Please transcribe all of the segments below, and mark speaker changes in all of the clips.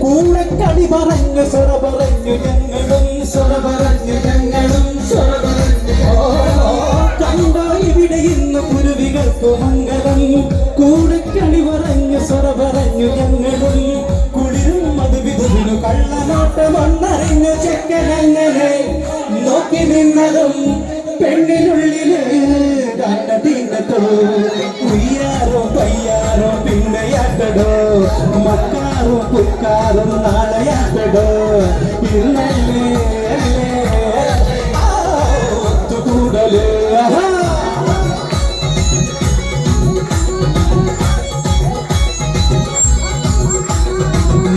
Speaker 1: കൂടെ കളി പറഞ്ഞു സ്വറ പറഞ്ഞു ഞങ്ങളും സ്വറ പറഞ്ഞു ഞങ്ങളും സ്വറ പറഞ്ഞു കണ്ടോ ഇവിടെ ഇന്ന് കുരുവികൾക്ക് മംഗളം കൂടെ കളി പറഞ്ഞു സ്വറ പറഞ്ഞു ഞങ്ങളും കുളിരും അത് വിധുവിനു കള്ളനോട്ടം ഒന്നറിഞ്ഞ ചെക്കനങ്ങനെ നോക്കി നിന്നതും പെണ്ണിനുള്ളില് കണ്ണതീന്നതോ ഉയ്യാറോ പയ്യാറോ പിന്നെയാട്ടടോ മക്കാറും പുക്കാറും നാളെയാട്ടടോ ഇന്നല്ലേ ഒത്തുകൂടല്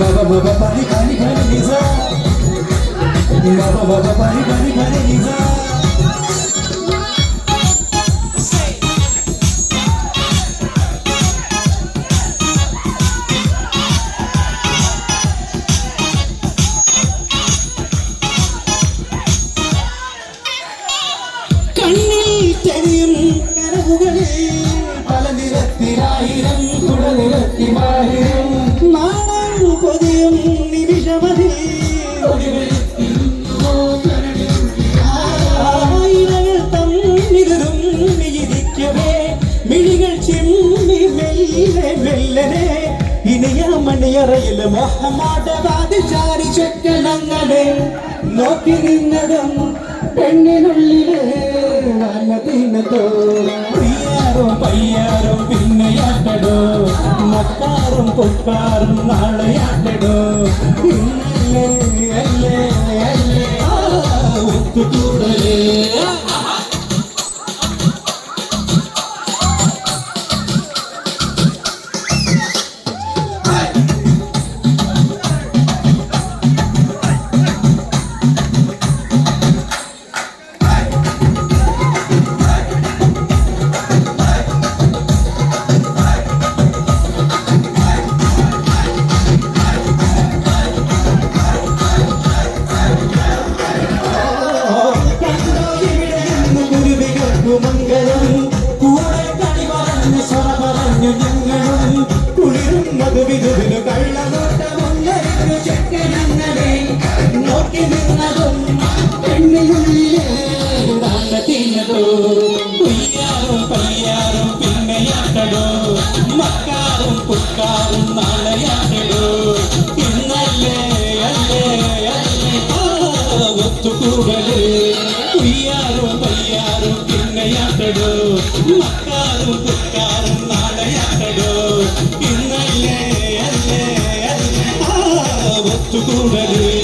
Speaker 1: മബ മബ പരി പരി പരി നിസ മബ മബ പരി പരി പരി നിസ പല നിരത്തിലായിരം കുടനിരത്തിമായിരം നാണം കൊതിയും നിമിഷമതി ആയിരങ്ങൾ തമ്മിലും ഇരിക്കവേ മിഴികൾ ചിമ്മി മെല്ലെ മെല്ലനെ ഇനിയ മണിയറയിൽ മൊഹമ്മദ് ചാരി ചെക്കനങ്ങനെ നോക്കി നിന്നതും പെണ്ണിനുള്ളില് വന്നതിനതോ ഉയ്യാറും പയ്യാറും പിന്നെയാട്ടടോ മക്കാറും പൊക്കാറും നാളെയാട്ടടോ ഇന്നല്ലേ അല്ലേ അല്ലേ ഒത്തുകൂടലേ മംഗളം കൂടെ കളി പറഞ്ഞു സ്വറ പറഞ്ഞു ഞങ്ങളും കുളിരും മധുവിധുവിനു കള്ളനോട്ടമൊന്നറിഞ്ഞു ചെക്കനങ്ങനെ നോക്കി നിന്നതും പെണ്ണിനുള്ളിലെ തിന്നതോ ഉയ്യാറും പയ്യാറും പിന്നെയാട്ടടോ മക്കാറും പുക്കാറും നാളെയാട്ടടോ ഇന്നല്ലേ അല്ലേ അല്ലേ ഒത്തുകൂടലേ ഉയ്യാറും പയ്യാറും പിന്നെയാട്ടടോ മക്കാറും പുക്കാറും നാളെയാട്ടടോ ഇന്നല്ലേ അല്ലേ അല്ലേ ഒത്തുകൂടലേ